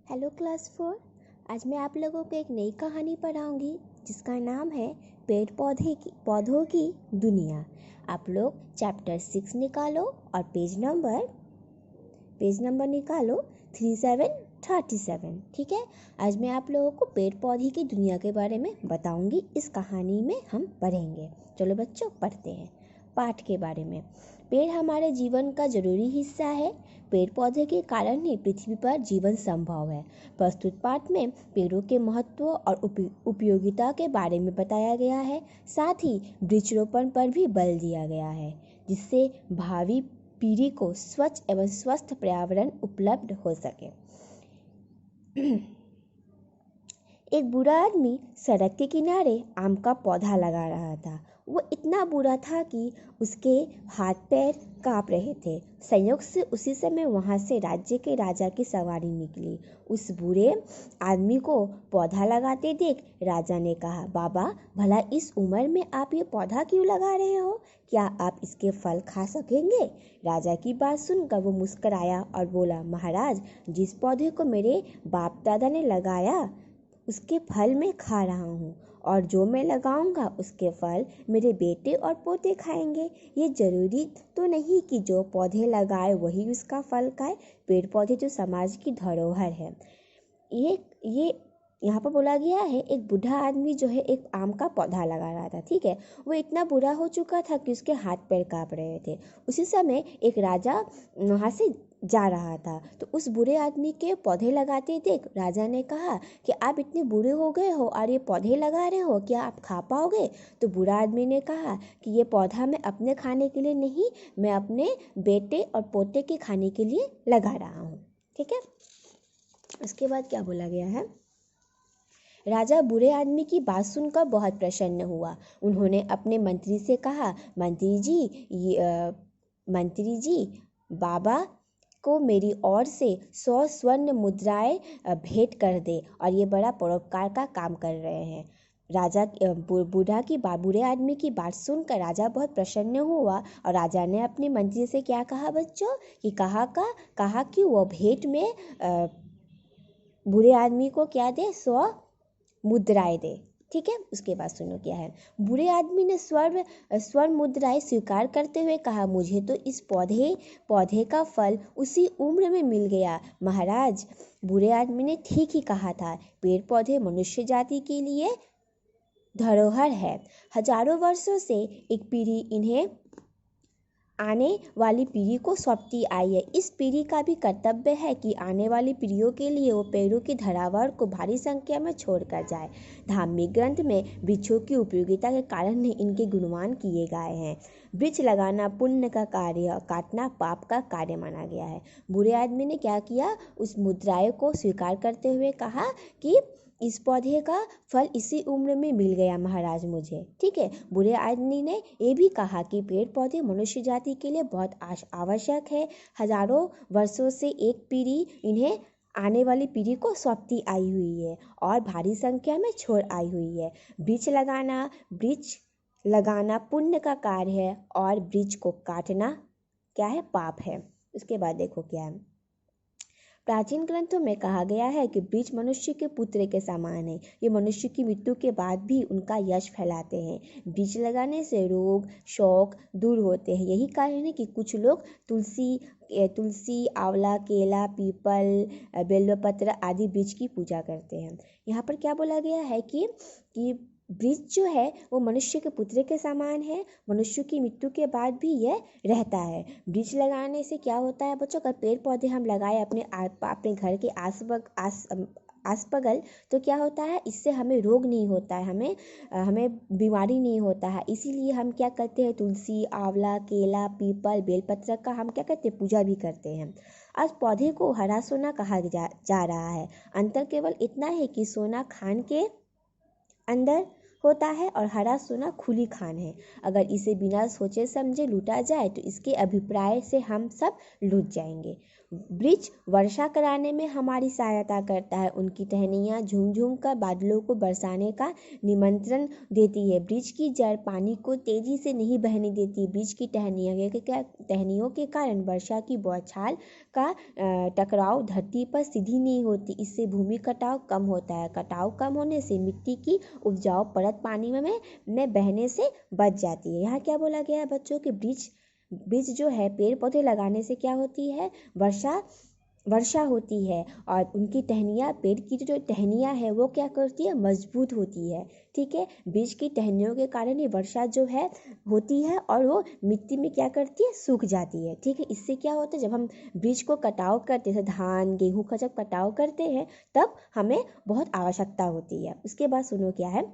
Hello class 4। आज मैं आप लोगों को एक नई कहानी पढ़ाऊंगी जिसका नाम है पेड़ पौधों की दुनिया। आप लोग चैप्टर 6 निकालो और पेज नंबर निकालो 3737। ठीक है, आज मैं आप लोगों को पेड़ पौधे की दुनिया के बारे में बताऊंगी। इस कहानी में हम पढ़ेंगे। चलो बच्चों पढ़ते हैं पाठ के बारे में। पेड़ हमारे जीवन का जरूरी हिस्सा है। पेड़ पौधे के कारण ही पृथ्वी पर जीवन संभव है। प्रस्तुत पाठ में पेड़ों के महत्व और उपयोगिता के बारे में बताया गया है। साथ ही वृक्षारोपण पर भी बल दिया गया है, जिससे भावी पीढ़ी को स्वच्छ एवं स्वस्थ पर्यावरण उपलब्ध हो सके। एक बूढ़ा आदमी सड़क के किनारे आम का पौधा लगा रहा था। वो इतना बूढ़ा था कि उसके हाथ पैर कांप रहे थे। संयोग से उसी समय वहां से राज्य के राजा की सवारी निकली। उस बूढ़े आदमी को पौधा लगाते देख राजा ने कहा, बाबा भला इस उम्र में आप ये पौधा क्यों लगा रहे हो? क्या आप इसके फल खा सकेंगे? राजा की बात सुनकर वो मुस्कुराया और बोला, महाराज, जिस पौधे को मेरे बाप दादा ने लगाया उसके फल मैं खा रहा हूँ, और जो मैं लगाऊंगा उसके फल मेरे बेटे और पोते खाएंगे। ये जरूरी तो नहीं कि जो पौधे लगाए वही उसका फल खाए। पेड़ पौधे जो समाज की धरोहर है। ये यहाँ पर बोला गया है, एक बूढ़ा आदमी जो है एक आम का पौधा लगा रहा था। ठीक है, वो इतना बुरा हो चुका था कि उसके हाथ पैर कांप रहे थे। उसी समय एक राजा वहाँ से जा रहा था, तो उस बूढ़े आदमी के पौधे लगाते देख राजा ने कहा कि आप इतने बूढ़े हो गए हो और ये पौधे लगा रहे हो, क्या आप खा पाओगे? तो बूढ़ा आदमी ने कहा कि ये पौधा मैं अपने खाने के लिए नहीं, मैं अपने बेटे और पोते के खाने के लिए लगा रहा हूँ। ठीक है, उसके बाद क्या बोला गया है, राजा बूढ़े आदमी की बात सुनकर बहुत प्रसन्न हुआ। उन्होंने अपने मंत्री से कहा, मंत्री जी, बाबा को मेरी ओर से 100 स्वर्ण मुद्राएं भेंट कर दे, और ये बड़ा परोपकार का काम कर रहे हैं। राजा बूढ़े आदमी की बात सुनकर राजा बहुत प्रसन्न हुआ, और राजा ने अपने मंत्री से क्या कहा बच्चों, कि कहा कि वो भेंट में बूढ़े आदमी को क्या दे, 100 मुद्राएं दे। ठीक है, उसके बाद सुनो क्या है। बूढ़े आदमी ने स्वर्ण मुद्राएं स्वीकार करते हुए कहा, मुझे तो इस पौधे का फल उसी उम्र में मिल गया। महाराज, बूढ़े आदमी ने ठीक ही कहा था। पेड़ पौधे मनुष्य जाति के लिए धरोहर है। हजारों वर्षों से एक पीढ़ी इन्हें आने वाली पीढ़ी को सौंपती आई है। इस पीढ़ी का भी कर्तव्य है कि आने वाली पीढ़ियों के लिए वो पेड़ों की धरावट को भारी संख्या में छोड़कर जाए। धार्मिक ग्रंथ में वृक्षों की उपयोगिता के कारण ही इनके गुणगान किए गए हैं। वृक्ष लगाना पुण्य का कार्य, काटना पाप का कार्य माना गया है। बूढ़े आदमी ने क्या किया, उस मुद्राएं को स्वीकार करते हुए कहा कि इस पौधे का फल इसी उम्र में मिल गया महाराज मुझे। ठीक है, बूढ़े आदमी ने ये भी कहा कि पेड़ पौधे मनुष्य जाति के लिए बहुत आवश्यक है। हजारों वर्षों से एक पीढ़ी इन्हें आने वाली पीढ़ी को सौंपती आई हुई है और भारी संख्या में छोड़ आई हुई है। वृक्ष लगाना पुण्य का कार्य है, और वृक्ष को काटना क्या है, पाप है। उसके बाद देखो क्या है, प्राचीन ग्रंथों में कहा गया है कि वृक्ष मनुष्य के पुत्र के समान है। ये मनुष्य की मृत्यु के बाद भी उनका यश फैलाते हैं। वृक्ष लगाने से रोग शोक दूर होते हैं। यही कारण है कि कुछ लोग तुलसी, आंवला, केला, पीपल, बेलपत्र आदि वृक्ष की पूजा करते हैं। यहाँ पर क्या बोला गया है कि वृक्ष जो है वो मनुष्य के पुत्र के समान है। मनुष्य की मृत्यु के बाद भी यह रहता है। वृक्ष लगाने से क्या होता है बच्चों, अगर पेड़ पौधे हम लगाए अपने घर के आस बगल, तो क्या होता है, इससे हमें रोग नहीं होता है, हमें बीमारी नहीं होता है। इसीलिए हम क्या करते हैं, तुलसी, आंवला, केला, पीपल, बेलपत्र का हम क्या करते हैं, पूजा भी करते हैं। आज पौधे को हरा सोना कहा जा रहा है। अंतर केवल इतना है कि सोना खान के अंदर होता है और हरा सोना खुली खान है। अगर इसे बिना सोचे समझे लूटा जाए तो इसके अभिप्राय से हम सब लूट जाएंगे। वृक्ष वर्षा कराने में हमारी सहायता करता है। उनकी टहनियाँ झूम झूम कर बादलों को बरसाने का निमंत्रण देती है। वृक्ष की जड़ पानी को तेजी से नहीं बहने देती। वृक्ष की टहनियों के कारण वर्षा की बौछार का टकराव धरती पर सीधी नहीं होती। इससे भूमि कटाव कम होता है। कटाव कम होने से मिट्टी की उपजाऊ परत पानी में बहने से बच जाती है। यहाँ क्या बोला गया है बच्चों कि वृक्ष जो है पेड़ पौधे लगाने से क्या होती है, वर्षा होती है। और उनकी टहनियाँ, पेड़ की जो टहनियाँ है वो क्या करती है, मजबूत होती है। ठीक है, वृक्ष की टहनियों के कारण ही वर्षा जो है होती है और वो मिट्टी में क्या करती है, सूख जाती है। ठीक है, इससे क्या होता है, जब हम वृक्ष को कटाव करते हैं, धान गेहूँ का जब कटाव करते हैं तब हमें बहुत आवश्यकता होती है। उसके बाद सुनो क्या है,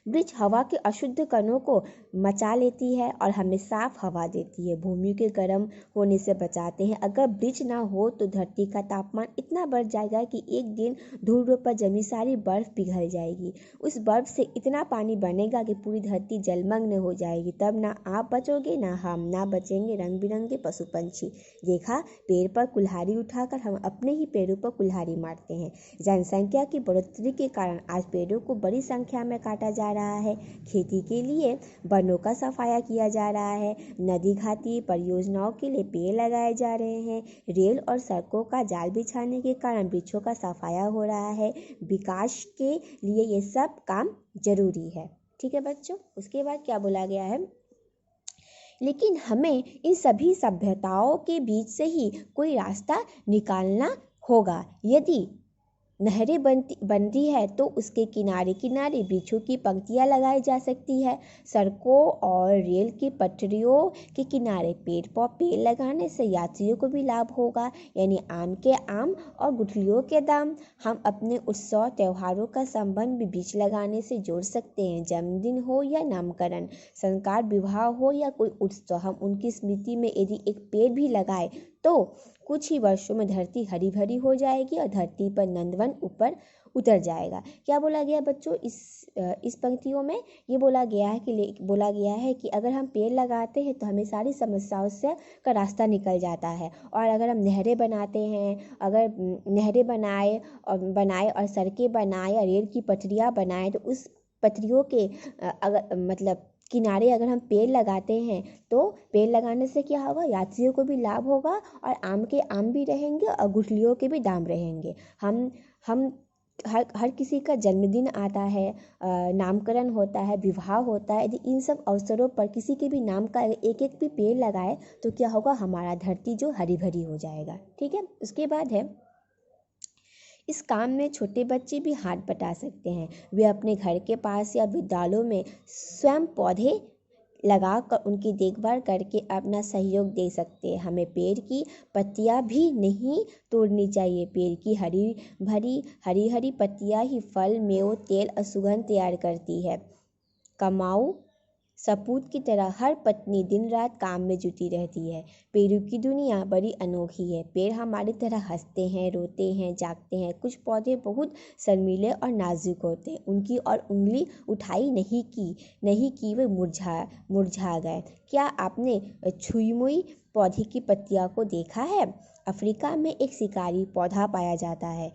वृक्ष हवा के अशुद्ध कणों को मचा लेती है और हमें साफ हवा देती है। भूमि के गर्म होने से बचाते हैं। अगर वृक्ष ना हो तो धरती का तापमान इतना बढ़ जाएगा कि एक दिन ध्रुव पर जमी सारी बर्फ पिघल जाएगी। उस बर्फ से इतना पानी बनेगा कि पूरी धरती जलमग्न हो जाएगी। तब ना आप बचोगे ना हम, ना बचेंगे रंग बिरंगे पशु पंछी। देखा, पेड़ पर कुल्हाड़ी उठाकर हम अपने ही पेड़ों पर कुल्हाड़ी मारते हैं। जनसंख्या की बढ़ोतरी के कारण आज पेड़ों को बड़ी संख्या में काटा जा रहा है। खेती के लिए वनों का सफाया किया जा रहा है। नदी घाटी परियोजनाओं के लिए पेड़ लगाए जा रहे हैं। रेल और सड़कों का जाल बिछाने के कारण वृक्षों का सफाया हो रहा है। विकास के लिए ये सब काम जरूरी है। ठीक है बच्चों, उसके बाद क्या बोला गया है, लेकिन हमें इन सभी सभ्यताओं के बीच से ही कोई रास्ता निकालना होगा। यदि नहरें बनती है तो उसके किनारे किनारे वृक्षों की पंक्तियाँ लगाई जा सकती है। सड़कों और रेल की पटरियों के किनारे पेड़ लगाने से यात्रियों को भी लाभ होगा, यानी आम के आम और गुठलियों के दाम। हम अपने उत्सव त्योहारों का संबंध भी वृक्ष लगाने से जोड़ सकते हैं। जन्मदिन हो या नामकरण, संस्कार विवाह हो या कोई उत्सव, हम उनकी स्मृति में यदि एक पेड़ भी लगाए तो कुछ ही वर्षों में धरती हरी भरी हो जाएगी और धरती पर नंदवन ऊपर उतर जाएगा। क्या बोला गया बच्चों इस पंक्तियों में, ये बोला गया है कि अगर हम पेड़ लगाते हैं तो हमें सारी समस्याओं से का रास्ता निकल जाता है। और अगर हम नहरें बनाते हैं, अगर नहरें बनाए और सड़कें बनाए और रेल की पटरियाँ बनाए तो उस पटरियों के मतलब किनारे अगर हम पेड़ लगाते हैं तो पेड़ लगाने से क्या होगा, यात्रियों को भी लाभ होगा और आम के आम भी रहेंगे और गुठलियों के भी दाम रहेंगे। हम हर किसी का जन्मदिन आता है, नामकरण होता है, विवाह होता है, यदि इन सब अवसरों पर किसी के भी नाम का एक एक भी पेड़ लगाए तो क्या होगा, हमारा धरती जो हरी भरी हो जाएगा। ठीक है, उसके बाद है, इस काम में छोटे बच्चे भी हाथ बटा सकते हैं। वे अपने घर के पास या विद्यालयों में स्वयं पौधे लगाकर उनकी देखभाल करके अपना सहयोग दे सकते हैं। हमें पेड़ की पत्तियां भी नहीं तोड़नी चाहिए। पेड़ की हरी हरी पत्तियां ही फल, मेवे, तेल और सुगंध तैयार करती है। कमाऊ सपूत की तरह हर पत्नी दिन रात काम में जुटी रहती है। पेड़ों की दुनिया बड़ी अनोखी है। पेड़ हमारी तरह हंसते हैं, रोते हैं, जागते हैं। कुछ पौधे बहुत शर्मीले और नाजुक होते हैं। उनकी और उंगली उठाई नहीं की वे मुरझा गए। क्या आपने छुई मुई पौधे की पत्तियों को देखा है? अफ्रीका में एक शिकारी पौधा पाया जाता है।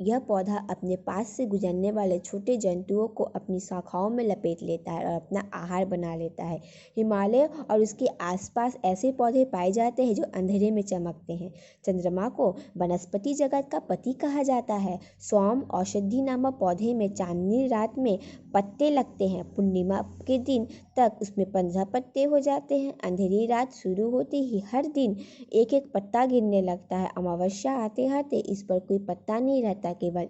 यह पौधा अपने पास से गुजरने वाले छोटे जंतुओं को अपनी शाखाओं में लपेट लेता है और अपना आहार बना लेता है। हिमालय और उसके आसपास ऐसे पौधे पाए जाते हैं जो अंधेरे में चमकते हैं। चंद्रमा को वनस्पति जगत का पति कहा जाता है। सौम औषधि नामक पौधे में चांदनी रात में पत्ते लगते हैं। पूर्णिमा के दिन तक उसमें 15 पत्ते हो जाते हैं। अंधेरी रात शुरू होते ही हर दिन एक एक पत्ता गिरने लगता है। अमावस्या आते आते इस पर कोई पत्ता नहीं रहता, केवल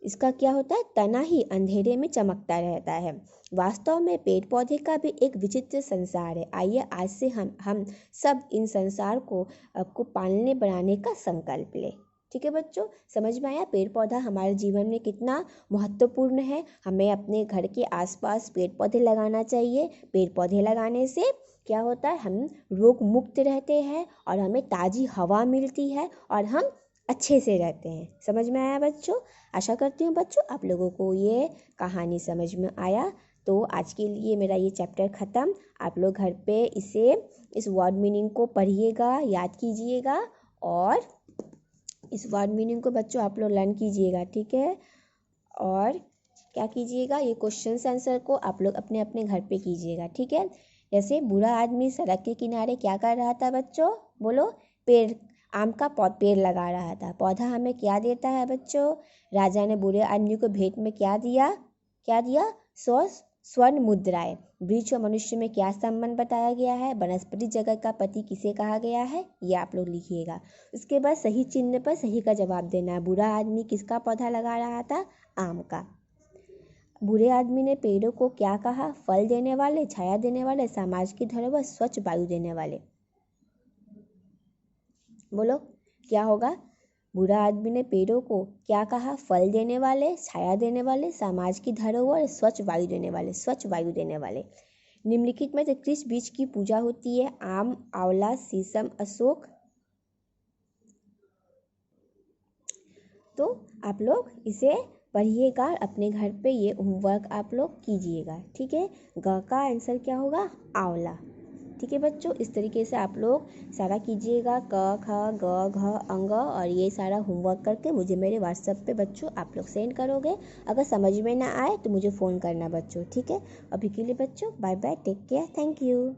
इसका क्या होता है, तना ही अंधेरे में चमकता रहता है। वास्तव में पेड़ पौधे का भी एक विचित्र संसार है। आइए आज से हम सब इन संसार को पालने बढ़ाने का संकल्प लें। ठीक है बच्चों, समझ में आया पेड़ पौधा हमारे जीवन में कितना महत्वपूर्ण है। हमें अपने घर के आसपास पेड़ पौधे लगाना चाहिए। पेड़ पौधे लगाने से क्या होता है, हम रोग मुक्त रहते हैं और हमें ताज़ी हवा मिलती है और हम अच्छे से रहते हैं। समझ में आया बच्चों? आशा करती हूँ बच्चों आप लोगों को ये कहानी समझ में आया। तो आज के लिए मेरा ये चैप्टर ख़त्म। आप लोग घर पे इस वर्ड मीनिंग को पढ़िएगा, याद कीजिएगा और इस वर्ड मीनिंग को बच्चों आप लोग लर्न कीजिएगा, ठीक है। और क्या कीजिएगा, ये क्वेश्चन आंसर को आप लोग अपने अपने घर पे कीजिएगा, ठीक है। जैसे बूढ़ा आदमी सड़क के किनारे क्या कर रहा था बच्चों, बोलो, पेड़, आम का पेड़ लगा रहा था। पौधा हमें क्या देता है बच्चों, राजा ने बूढ़े आदमी को भेंट में क्या दिया, 100 स्वर्ण मुद्राएं। वृक्ष और मनुष्य में क्या संबंध बताया गया है, वनस्पति जगत का पति किसे कहा गया है, ये आप लोग लिखिएगा। उसके बाद सही चिन्ह पर सही का जवाब देना है। बूढ़ा आदमी किसका पौधा लगा रहा था, आम का। बूढ़े आदमी ने पेड़ों को क्या कहा, फल देने वाले, छाया देने वाले, समाज की धरोहर, स्वच्छ वायु देने वाले। बोलो क्या होगा, बूढ़ा आदमी ने पेड़ों को क्या कहा, फल देने वाले, छाया देने वाले, समाज की धरोहर, स्वच्छ वायु देने वाले, स्वच्छ वायु देने वाले। निम्नलिखित में से किस बीज की पूजा होती है, आम, आंवला, शीशम, अशोक। तो आप लोग इसे पढ़िएगा, अपने घर पे ये होमवर्क आप लोग कीजिएगा, ठीक है। ग का आंसर क्या होगा, आंवला, ठीक है बच्चों। इस तरीके से आप लोग सारा कीजिएगा, क ख ग घ अंग, और ये सारा होमवर्क करके मुझे मेरे व्हाट्सएप पे बच्चों आप लोग सेंड करोगे। अगर समझ में ना आए तो मुझे फ़ोन करना बच्चों, ठीक है। अभी के लिए बच्चों bye bye, take care, thank you.